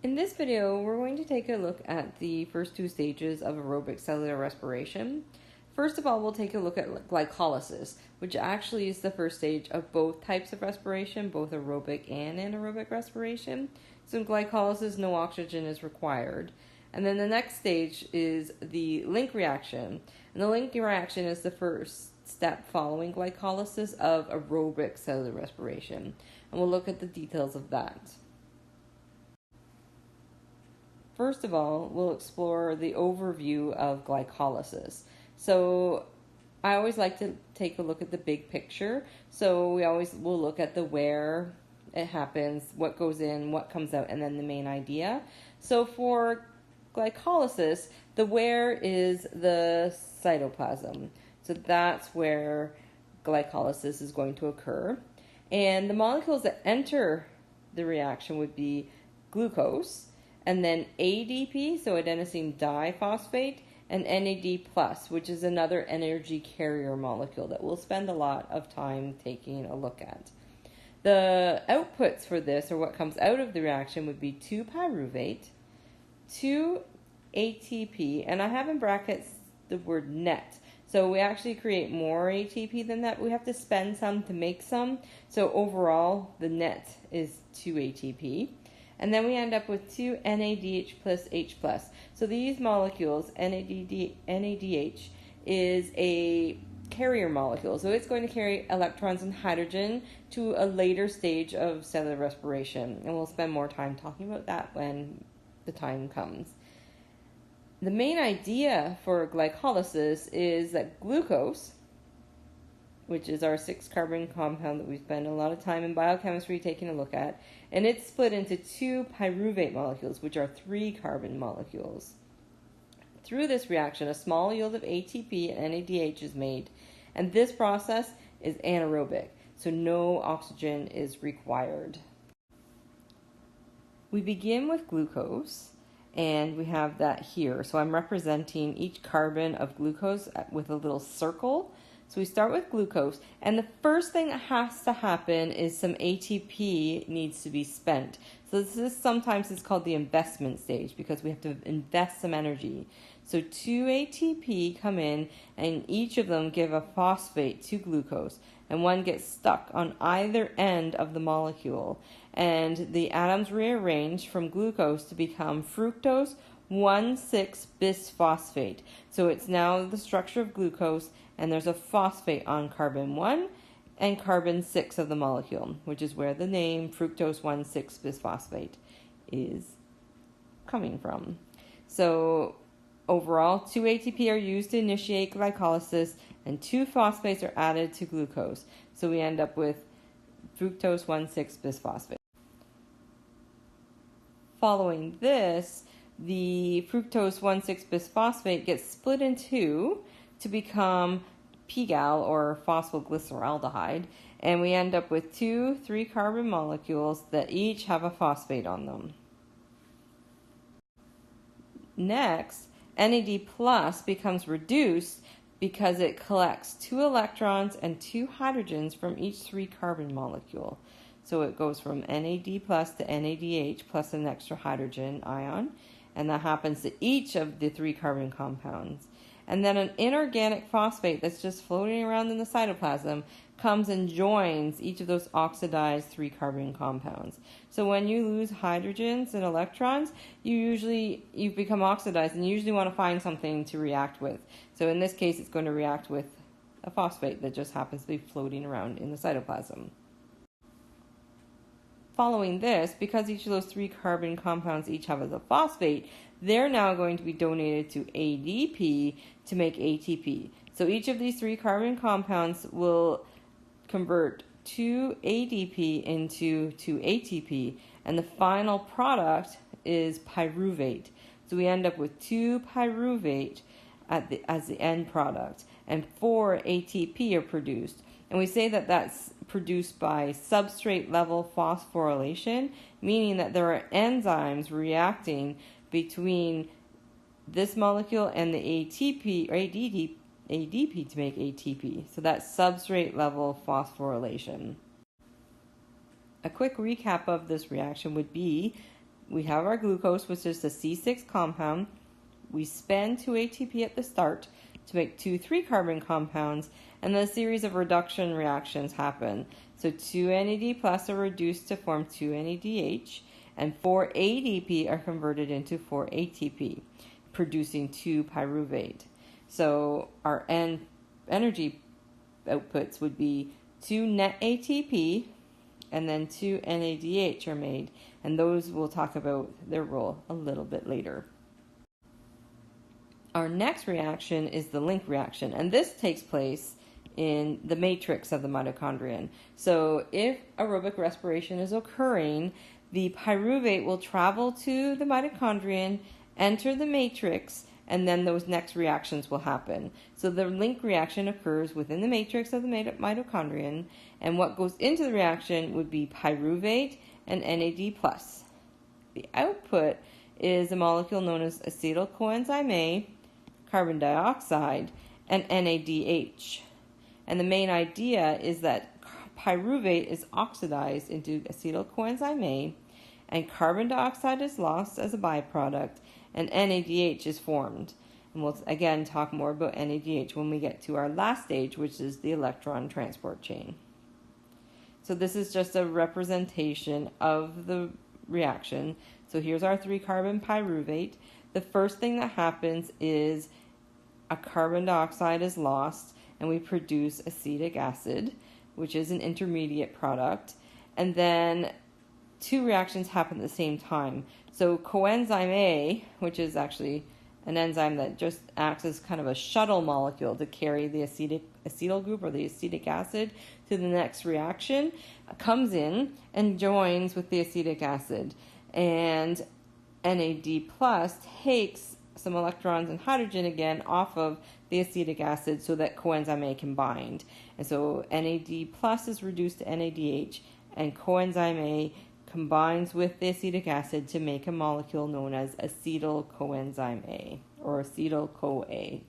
In this video, we're going to take a look at the first two stages of aerobic cellular respiration. First of all, we'll take a look at glycolysis, which actually is the first stage of both types of respiration, both aerobic and anaerobic respiration. So in glycolysis, no oxygen is required. And then the next stage is the link reaction. And the link reaction is the first step following glycolysis of aerobic cellular respiration. And we'll look at the details of that. First of all, we'll explore the overview of glycolysis. So I always like to take a look at the big picture. So we always will look at the where it happens, what goes in, what comes out, and then the main idea. So for glycolysis, the where is the cytoplasm. So that's where glycolysis is going to occur. And the molecules that enter the reaction would be glucose, and then ADP, so adenosine diphosphate, and NAD+, which is another energy carrier molecule that we'll spend a lot of time taking a look at. The outputs for this, or what comes out of the reaction, would be 2-pyruvate, 2-ATP, and I have in brackets the word net. So we actually create more ATP than that. We have to spend some to make some. So overall, the net is 2 ATP. And then we end up with 2 NADH plus H+. So these molecules, NADH, is a carrier molecule. So it's going to carry electrons and hydrogen to a later stage of cellular respiration. And we'll spend more time talking about that when the time comes. The main idea for glycolysis is that glucose, which is our 6-carbon compound that we spend a lot of time in biochemistry taking a look at, and it's split into 2 pyruvate molecules, which are 3-carbon molecules. Through this reaction, a small yield of ATP and NADH is made, and this process is anaerobic, so no oxygen is required. We begin with glucose, and we have that here. So I'm representing each carbon of glucose with a little circle. So we start with glucose, and the first thing that has to happen is some ATP needs to be spent. So this sometimes is called the investment stage because we have to invest some energy. So 2 ATP come in, and each of them give a phosphate to glucose, and one gets stuck on either end of the molecule. And the atoms rearrange from glucose to become fructose 1,6-bisphosphate. So it's now the structure of glucose, and there's a phosphate on carbon 1 and carbon 6 of the molecule, which is where the name fructose 1,6-bisphosphate is coming from. So overall, 2 ATP are used to initiate glycolysis, and 2 phosphates are added to glucose. So we end up with fructose 1,6-bisphosphate. Following this, the fructose 1,6-bisphosphate gets split in two to become PGAL, or phosphoglyceraldehyde, and we end up with 2 3-carbon molecules that each have a phosphate on them. Next, NAD+ becomes reduced because it collects 2 electrons and 2 hydrogens from each 3-carbon molecule. So it goes from NAD+ to NADH plus an extra hydrogen ion, and that happens to each of the 3-carbon compounds. And then an inorganic phosphate that's just floating around in the cytoplasm comes and joins each of those oxidized 3-carbon compounds. So when you lose hydrogens and electrons, you become oxidized, and you usually want to find something to react with. So in this case, it's going to react with a phosphate that just happens to be floating around in the cytoplasm. Following this, because each of those 3-carbon compounds each have a phosphate, they're now going to be donated to ADP to make ATP. So each of these 3-carbon compounds will convert 2 ADP into 2 ATP, and the final product is pyruvate. So we end up with 2 pyruvate as the end product, and 4 ATP are produced. And we say that that's produced by substrate level phosphorylation, meaning that there are enzymes reacting between this molecule and the ATP or ADP to make ATP. So that's substrate level phosphorylation. A quick recap of this reaction would be we have our glucose, which is the C6 compound. We spend 2 ATP at the start to make 2 3-carbon compounds, and then a series of reduction reactions happen. So 2 NAD plus are reduced to form 2 NADH, and 4 ADP are converted into 4 ATP, producing 2 pyruvate. So our energy outputs would be 2 net ATP, and then 2 NADH are made, and those we'll talk about their role a little bit later. Our next reaction is the link reaction, and this takes place in the matrix of the mitochondrion. So if aerobic respiration is occurring, the pyruvate will travel to the mitochondrion, enter the matrix, and then those next reactions will happen. So the link reaction occurs within the matrix of the mitochondrion, and what goes into the reaction would be pyruvate and NAD+. The output is a molecule known as acetyl coenzyme A, carbon dioxide, and NADH. And the main idea is that pyruvate is oxidized into acetyl coenzyme A, and carbon dioxide is lost as a byproduct, and NADH is formed. And we'll again talk more about NADH when we get to our last stage, which is the electron transport chain. So this is just a representation of the reaction. So here's our 3-carbon pyruvate. The first thing that happens is a carbon dioxide is lost, and we produce acetic acid, which is an intermediate product. And then 2 reactions happen at the same time. So coenzyme A, which is actually an enzyme that just acts as kind of a shuttle molecule to carry the acetyl group or the acetic acid to the next reaction, comes in and joins with the acetic acid. And NAD plus takes some electrons and hydrogen again off of the acetic acid so that coenzyme A can bind. And so NAD plus is reduced to NADH, and coenzyme A combines with the acetic acid to make a molecule known as acetyl coenzyme A, or acetyl-CoA.